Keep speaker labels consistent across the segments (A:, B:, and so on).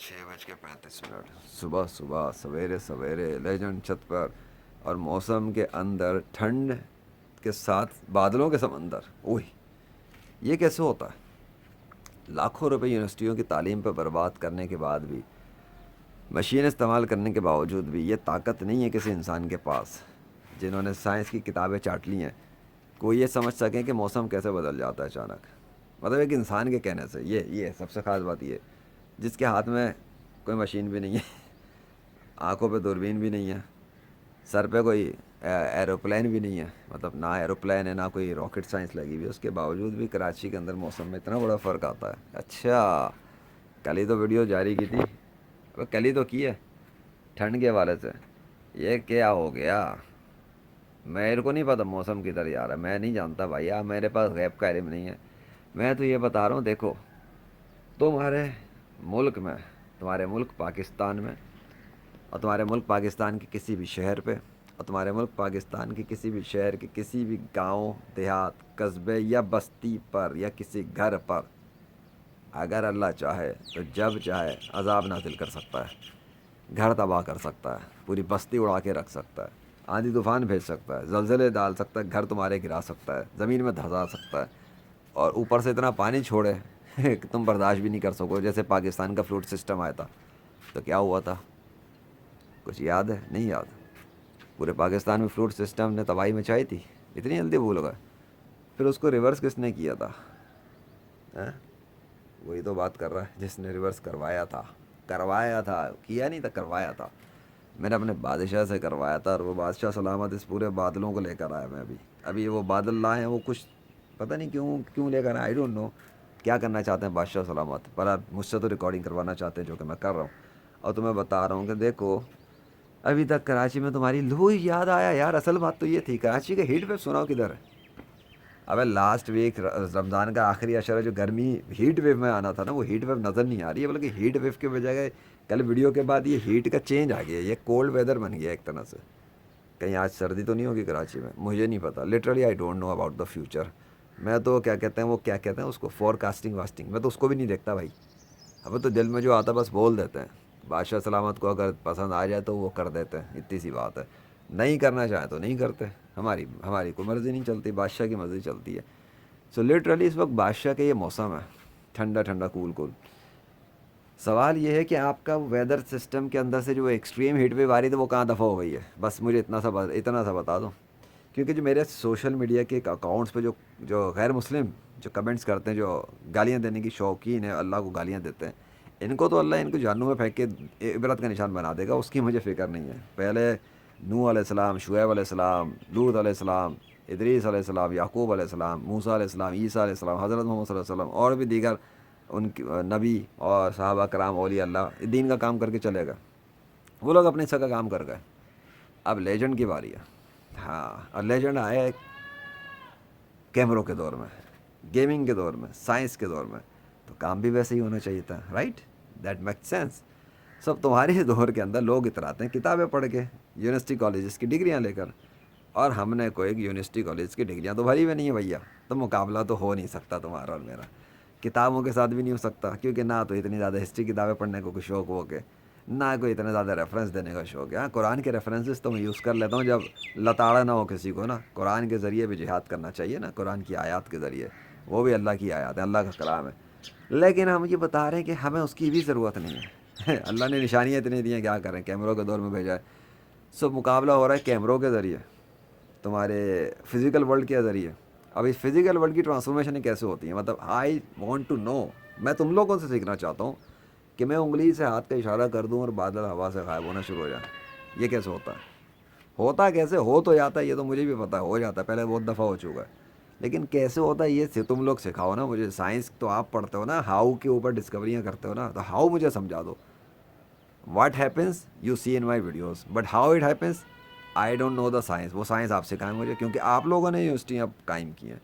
A: 6:35 صبح صبح سویرے سویرے لیجنڈ چھت پر اور موسم کے اندر ٹھنڈ کے ساتھ بادلوں کے سمندر. اوہ یہ کیسے ہوتا ہے؟ لاکھوں روپے یونیورسٹیوں کی تعلیم پر برباد کرنے کے بعد بھی، مشین استعمال کرنے کے باوجود بھی یہ طاقت نہیں ہے کسی انسان کے پاس جنہوں نے سائنس کی کتابیں چاٹ لی ہیں کوئی یہ سمجھ سکیں کہ موسم کیسے بدل جاتا ہے اچانک. مطلب ایک انسان کے کہنے سے. یہ سب سے خاص بات یہ جس کے ہاتھ میں کوئی مشین بھی نہیں ہے، آنکھوں پہ دوربین بھی نہیں ہے، سر پہ کوئی ایروپلین بھی نہیں ہے، مطلب نہ ایروپلین ہے نہ کوئی راکٹ سائنس لگی ہوئی ہے، اس کے باوجود بھی کراچی کے اندر موسم میں اتنا بڑا فرق آتا ہے. اچھا کل ہی تو ویڈیو جاری کی تھی، اب کل ہی تو کی ہے ٹھنڈ کے حوالے سے. یہ کیا ہو گیا؟ میرے کو نہیں پتا موسم کدھر جا رہا ہے، میں نہیں جانتا بھائی. میرے پاس غیب کا علم نہیں ہے. میں تو یہ بتا رہا ہوں، دیکھو تمہارے ملک میں، تمہارے ملک پاکستان میں، اور تمہارے ملک پاکستان کے کسی بھی شہر پہ، اور تمہارے ملک پاکستان کے کسی بھی شہر کے کسی بھی گاؤں دیہات قصبے یا بستی پر یا کسی گھر پر اگر اللہ چاہے تو جب چاہے عذاب نازل کر سکتا ہے، گھر تباہ کر سکتا ہے، پوری بستی اڑا کے رکھ سکتا ہے، آندھی طوفان بھیج سکتا ہے، زلزلے ڈال سکتا ہے، گھر تمہارے گرا سکتا ہے، زمین میں دھسا سکتا ہے، اور اوپر سے اتنا پانی چھوڑے کہ تم برداشت بھی نہیں کر سکو. جیسے پاکستان کا فلوڈ سسٹم آیا تھا تو کیا ہوا تھا؟ کچھ یاد ہے؟ نہیں یاد. پورے پاکستان میں فلوڈ سسٹم نے تباہی مچائی تھی، اتنی جلدی بھول گئے. پھر اس کو ریورس کس نے کیا تھا؟ ہاں؟ وہی تو بات کر رہا ہے جس نے ریورس کروایا تھا، کیا نہیں تھا، کروایا تھا. میں نے اپنے بادشاہ سے کروایا تھا، اور وہ بادشاہ سلامت اس پورے بادلوں کو لے کر آیا. میں ابھی وہ بادل لائے ہیں، وہ کچھ پتہ نہیں کیوں لے کر آئے. آئی ڈونٹ نو کیا کرنا چاہتے ہیں بادشاہ سلامت، پر آپ مجھ سے تو ریکارڈنگ کروانا چاہتے ہیں جو کہ میں کر رہا ہوں. اور تمہیں بتا رہا ہوں کہ دیکھو ابھی تک کراچی میں تمہاری لو یاد آیا یار. اصل بات تو یہ تھی کراچی کا ہیٹ ویو سناؤ کدھر ہے. ابے لاسٹ ویک رمضان کا آخری عشرہ جو گرمی ہیٹ ویو میں آنا تھا نا، وہ ہیٹ ویو نظر نہیں آ رہی ہے، بلکہ ہیٹ ویو کے بجائے کل ویڈیو کے بعد یہ ہیٹ کا چینج آ گیا ہے، یہ کولڈ ویدر بن گیا ایک طرح سے. کہیں آج سردی تو نہیں ہوگی کراچی میں؟ مجھے نہیں پتا، literally I don't know about the future. میں تو کیا کہتے ہیں، وہ کیا کہتے ہیں اس کو، فور کاسٹنگ واسٹنگ، میں تو اس کو بھی نہیں دیکھتا بھائی. اب تو دل میں جو آتا بس بول دیتے ہیں. بادشاہ سلامت کو اگر پسند آ جائے تو وہ کر دیتے ہیں، اتنی سی بات ہے. نہیں کرنا چاہیں تو نہیں کرتے. ہماری کوئی مرضی نہیں چلتی، بادشاہ کی مرضی چلتی ہے. سو لٹرلی اس وقت بادشاہ کا یہ موسم ہے، ٹھنڈا ٹھنڈا کول کول. سوال یہ ہے کہ آپ کا ویدر سسٹم کے اندر سے جو ایکسٹریم ہیٹ ویو آ رہی تھی وہ کہاں دفعہ ہو گئی ہے؟ بس مجھے اتنا سا بتا دو. کیونکہ جو میرے سوشل میڈیا کے اکاؤنٹس پہ جو غیر مسلم جو کمنٹس کرتے ہیں، جو گالیاں دینے کی شوقین ہیں، اللہ کو گالیاں دیتے ہیں، ان کو تو اللہ ان کو جہنم میں پھینک کے عبرت کا نشان بنا دے گا. اس کی مجھے فکر نہیں ہے. پہلے نوح علیہ السلام، شعیب علیہ السلام، لوط علیہ السلام، ادریس علیہ السلام، یعقوب علیہ السلام، موسیٰ علیہ السلام، عیسیٰ علیہ السلام، حضرت محمد صلی اللہ علیہ وسلم، اور بھی دیگر ان کی نبی اور صحابہ کرام اولیاء اللہ دین کا کام کر کے چلے گئے. وہ لوگ اپنے حصہ کا کام کر گئے. اب لیجنڈ کی باری ہے. ہاں، اور لیجنڈ آیا ہے کیمروں کے دور میں، گیمنگ کے دور میں، سائنس کے دور میں، تو کام بھی ویسے ہی ہونا چاہیے تھا. رائٹ؟ That make sense. سب تمہارے دور کے اندر لوگ اتراتے ہیں کتابیں پڑھ کے، یونیورسٹی کالجز کی ڈگریاں لے کر، اور ہم نے کوئی یونیورسٹی کالج کی ڈگریاں تو بھری ہوئی نہیں ہیں بھیا. تو مقابلہ تو ہو نہیں سکتا تمہارا اور میرا، کتابوں کے ساتھ بھی نہیں ہو سکتا. کیونکہ نہ تو اتنی زیادہ ہسٹری کتابیں پڑھنے کو کوئی شوق ہو کے، نہ کوئی اتنے زیادہ ریفرنس دینے کا شوق ہے. ہاں، قرآن کے ریفرنسز تو میں یوز کر لیتا ہوں جب لتاڑا نہ ہو کسی کو نا. قرآن کے ذریعے بھی جہاد کرنا چاہیے نا، قرآن کی آیات کے ذریعے، وہ بھی اللہ کی آیات ہے، اللہ کا کلام ہے. لیکن ہم یہ بتا رہے ہیں کہ ہمیں اس کی بھی ضرورت نہیں ہے. اللہ نے نشانیاں اتنی دی ہیں، کیا کریں، کیمروں کے دور میں بھیجا ہے. سب مقابلہ ہو رہا ہے کیمروں کے ذریعے تمہارے فزیکل ورلڈ کے ذریعے. اب اس فزیکل ورلڈ کی ٹرانسفارمیشن کیسے ہوتی ہے؟ مطلب آئی وانٹ ٹو نو. میں تم لوگوں سے سیکھنا چاہتا ہوں کہ میں انگلی سے ہاتھ کا اشارہ کر دوں اور بادل ہوا سے غائب ہونا شروع ہو جائیں. یہ کیسے ہوتا ہے؟ ہوتا کیسے؟ ہو تو جاتا ہے، یہ تو مجھے بھی پتا ہے، ہو جاتا ہے، پہلے بہت دفعہ ہو چکا ہے. لیکن کیسے ہوتا ہے یہ تم لوگ سکھاؤ نا مجھے. سائنس تو آپ پڑھتے ہو نا، ہاؤ کے اوپر ڈسکوریاں کرتے ہو نا، تو ہاؤ مجھے سمجھا دو. What happens you see in my videos, but how it happens I don't know the science. وہ سائنس آپ سکھائیں مجھے، کیونکہ آپ لوگوں نے یونیورسٹیاں قائم کی ہیں،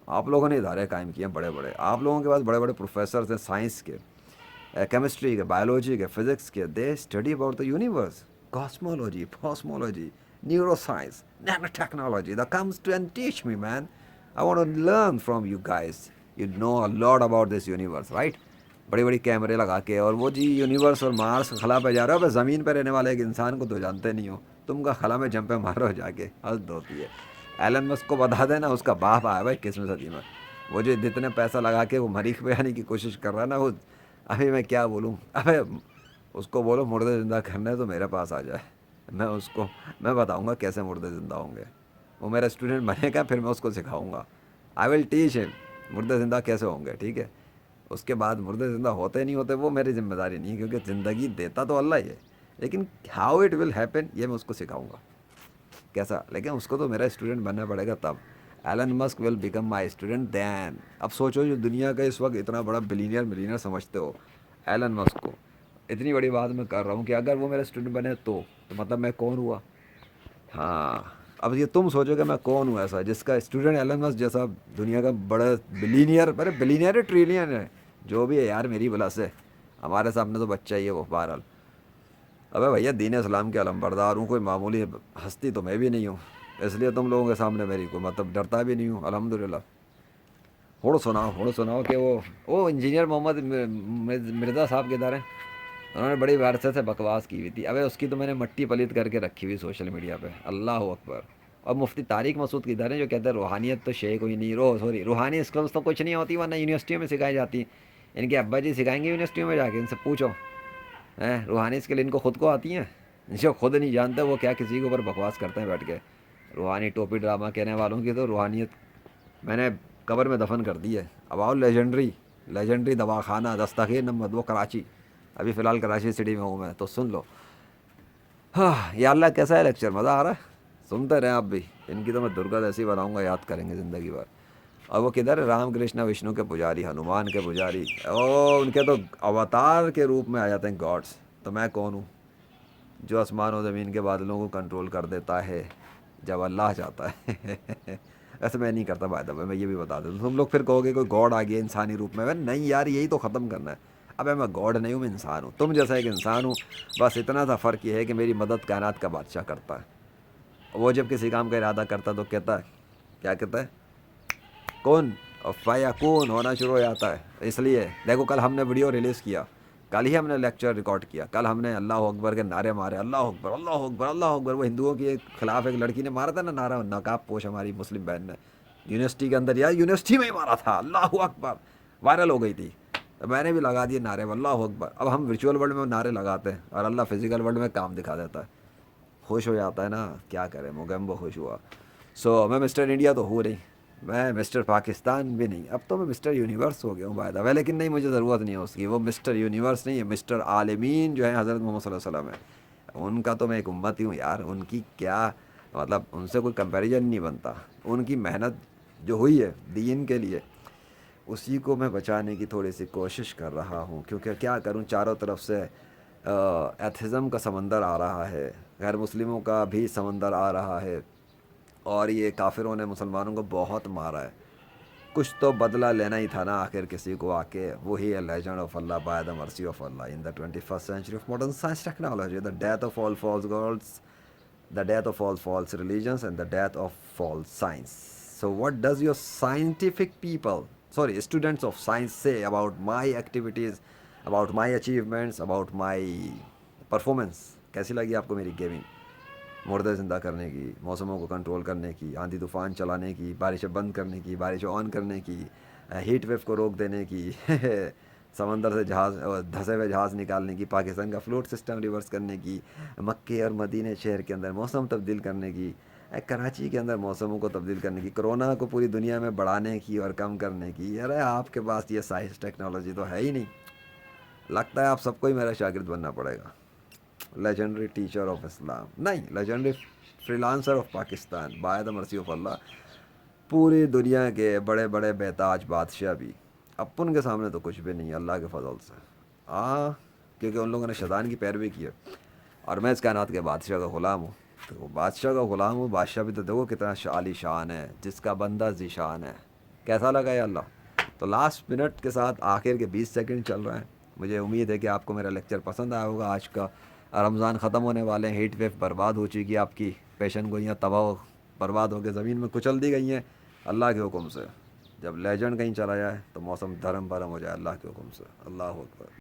A: آپ لوگوں نے ادارے قائم کیے ہیں بڑے بڑے. آپ لوگوں کے پاس بڑے بڑے پروفیسرز ہیں سائنس کے، کیمسٹری کے، بایولوجی کے، فزکس کے. They study about the universe, cosmology, فاسمولوجی، neuroscience, nanotechnology. The comes to and teach me man. I want to learn from you guys. You know a lot about this universe, right? بڑی بڑی کیمرے لگا کے، اور وہ جی universe اور مارس خلا پہ جا رہے ہو، بس زمین پہ رہنے والے ایک انسان کو تو جانتے نہیں ہو، تم کا خلا میں جمپیں مارو جا کے، حد ہوتی ہے۔ ایلن مسک کو بتا دینا، اس کا باپ آیا بھائی 21ویں صدی میں، وہ جو جتنے پیسہ لگا کے وہ مریخ پہ آنے کی کوشش کر رہا ہے نا، وہ ابھی میں کیا بولوں، ابھی اس کو بولو مردے زندہ کرنا ہے تو میرے پاس آ جائے، میں بتاؤں گا کیسے مردے زندہ ہوں گے، وہ میرا اسٹوڈنٹ بنے گا، پھر میں اس کو سکھاؤں گا، آئی ول ٹیچ ہم مردے زندہ کیسے ہوں گے، ٹھیک ہے۔ اس کے بعد مردے زندہ ہوتے نہیں ہوتے وہ میری ذمہ داری نہیں ہے، کیونکہ زندگی دیتا تو اللہ ہی ہے، لیکن ہاؤ اٹ ول ہیپن یہ میں اس کو سکھاؤں گا کیسا، لیکن اس کو تو میرا اسٹوڈنٹ بننا پڑے گا تب۔ Elon Musk will become my student then. اب سوچو جو دنیا کا اس وقت اتنا بڑا بلینئر ملینئر سمجھتے ہو ایلن مسک کو، اتنی بڑی بات میں کر رہا ہوں کہ اگر وہ میرا اسٹوڈنٹ بنے تو مطلب میں کون ہوا؟ ہاں، اب یہ تم سوچو کہ میں کون ہوں ایسا جس کا اسٹوڈنٹ ایلن مسک جیسا دنیا کا بڑا بلینئر، ارے بلینئر ٹریلین ہے جو بھی ہے یار، میری بلا سے ہمارے سامنے تو بچہ ہی ہے وہ، بہرحال۔ ابے بھیا دین اسلام کے علم بردار ہوں، کوئی معمولی ہستی تو میں بھی نہیں ہوں، اس لیے تم لوگوں کے سامنے میری کو مطلب ڈرتا بھی نہیں ہوں الحمدللہ۔ ہوڑ سناؤ کہ وہ انجینئر محمد مرزا صاحب کے ہیں، انہوں نے بڑی عرصے سے بکواس کی ہوئی تھی، ابے اس کی تو میں نے مٹی پلیت کر کے رکھی ہوئی سوشل میڈیا پہ، اللہ اکبر۔ اور مفتی طارق مسعود کی ادھر ہیں جو کہتے ہیں روحانیت تو شے کوئی نہیں، روحانی اسکلس تو کچھ نہیں ہوتی ورنہ یونیورسٹیوں میں سکھائی جاتی، ان کے ابا جی سکھائیں گے یونیورسٹیوں میں جا کے، ان سے پوچھو روحانی اسکل ان کو خود کو آتی ہیں؟ جو خود نہیں جانتے وہ کیا کسی کے اوپر بکواس کرتے ہیں بیٹھ کے، روحانی ٹوپی ڈرامہ کہنے والوں کی تو روحانیت میں نے قبر میں دفن کر دی ہے۔ اب آؤ لیجنڈری دواخانہ دستگیر نمبر 2 کراچی، ابھی فی الحال کراچی سٹی میں ہوں میں، تو سن لو۔ ہاں یا اللہ کیسا ہے لیکچر، مزہ آ رہا ہے؟ سنتے رہیں آپ بھی، ان کی تو میں درگت ایسی بناؤں گا یاد کریں گے زندگی بھر۔ اور وہ کدھر ہے؟ رام کرشنا وشنو کے پجاری، ہنومان کے پجاری، ان کے تو اوتار کے روپ میں آ جاتے ہیں گاڈس۔ تو میں کون ہوں جو آسمان و زمین کے بادلوں کو کنٹرول کر دیتا ہے جب اللہ چاہتا ہے؟ ایسے میں نہیں کرتا بھائی، میں یہ بھی بتا دوں، تم لوگ پھر کہو گے کوئی گاڈ آ گیا انسانی روپ میں نہیں یار، یہی تو ختم کرنا ہے۔ ابے میں گاڈ نہیں ہوں، میں انسان ہوں، تم جیسا ایک انسان ہوں، بس اتنا سا فرق یہ ہے کہ میری مدد کائنات کا بادشاہ کرتا ہے، وہ جب کسی کام کا ارادہ کرتا ہے تو کہتا ہے کیا کہتا ہے؟ کون اور فیکون ہونا شروع ہو جاتا ہے۔ اس لیے دیکھو کل ہم نے ویڈیو ریلیز کیا، کل ہی ہم نے لیکچر ریکارڈ کیا، کل ہم نے اللہ اکبر کے نعرے مارے، اللہ اکبر اللہ اکبر اللہ اکبر۔ وہ ہندوؤں کے خلاف ایک لڑکی نے مارا تھا نا نعرہ، نقاب پوش ہماری مسلم بہن نے، یونیورسٹی کے اندر یا یونیورسٹی میں ہی مارا تھا، اللہ اکبر، وائرل ہو گئی تھی، میں نے بھی لگا دیے نعرے اللہ اکبر۔ اب ہم ورچوئل ورلڈ میں نعرے لگاتے ہیں اور اللہ فزیکل ورلڈ میں کام دکھا دیتا ہے، خوش ہو جاتا ہے نا، کیا کرے، موگمبو خوش ہوا۔ میں مسٹر انڈیا تو ہو نہیں، میں مسٹر پاکستان بھی نہیں، اب تو میں مسٹر یونیورس ہو گیا ہوں بائی دا وے، لیکن نہیں مجھے ضرورت نہیں ہے اس کی، وہ مسٹر یونیورس نہیں ہے، مسٹر عالمین جو ہے حضرت محمد صلی اللہ علیہ وسلم ہے، ان کا تو میں ایک امتی ہوں یار، ان کی کیا مطلب، ان سے کوئی کمپیریزن نہیں بنتا، ان کی محنت جو ہوئی ہے دین کے لیے اسی کو میں بچانے کی تھوڑی سی کوشش کر رہا ہوں، کیونکہ کیا کروں، چاروں طرف سے ایتھزم کا سمندر آ رہا ہے، غیر مسلموں کا بھی سمندر آ رہا ہے، اور یہ کافروں نے مسلمانوں کو بہت مارا ہے، کچھ تو بدلہ لینا ہی تھا نا آخر کسی کو آ کے، وہی ہے لیجنڈ آف اللہ بائی دا مرسی آف اللہ in the 21st century of modern science technology, the death of all false gods, the death of all false religions and the death of false science. So what does your scientific people, sorry, students of science say about my activities, about my achievements, about my performance? کیسی لگی آپ کو میری gaming, مردے زندہ کرنے کی، موسموں کو کنٹرول کرنے کی، آندھی طوفان چلانے کی، بارشیں بند کرنے کی، بارشیں آن کرنے کی، ہیٹ ویو کو روک دینے کی، سمندر سے جہاز، دھسے ہوئے جہاز نکالنے کی، پاکستان کا فلوٹ سسٹم ریورس کرنے کی، مکے اور مدینے شہر کے اندر موسم تبدیل کرنے کی، کراچی کے اندر موسموں کو تبدیل کرنے کی، کرونا کو پوری دنیا میں بڑھانے کی اور کم کرنے کی۔ ارے آپ کے پاس یہ سائنس ٹیکنالوجی تو ہے ہی نہیں، لگتا ہے آپ سب کو ہی میرا شاگرد بننا پڑے گا۔ لیجنڈری ٹیچر آف اسلام نہیں، legendary free lancer of Pakistan by the mercy of اللہ، پوری دنیا کے بڑے بڑے بیتاج بادشاہ بھی اپن کے سامنے تو کچھ بھی نہیں، اللہ کے فضل سے، کیونکہ ان لوگوں نے شیطان کی پیروی کی ہے، اور میں اس کائنات کے بادشاہ کا غلام ہوں، تو بادشاہ کا غلام ہوں، بادشاہ بھی تو دیکھو کتنا عالی شان ہے، جس کا بندہ ذی شان ہے، کیسا لگا یا اللہ؟ تو لاسٹ منٹ کے ساتھ آخر کے 20 سیکنڈ چل رہے ہیں، مجھے امید ہے کہ آپ کو میرا لیکچر پسند آیا ہوگا آج کا۔ رمضان ختم ہونے والے ہیں، ہیٹ ویو برباد ہو چکی، آپ کی پیشن گوئیاں تباہ برباد ہو کے زمین میں کچل دی گئی ہیں اللہ کے حکم سے۔ جب لیجنڈ کہیں چلا جائے تو موسم دھرم برم ہو جائے اللہ کے حکم سے. اللہ اکبر.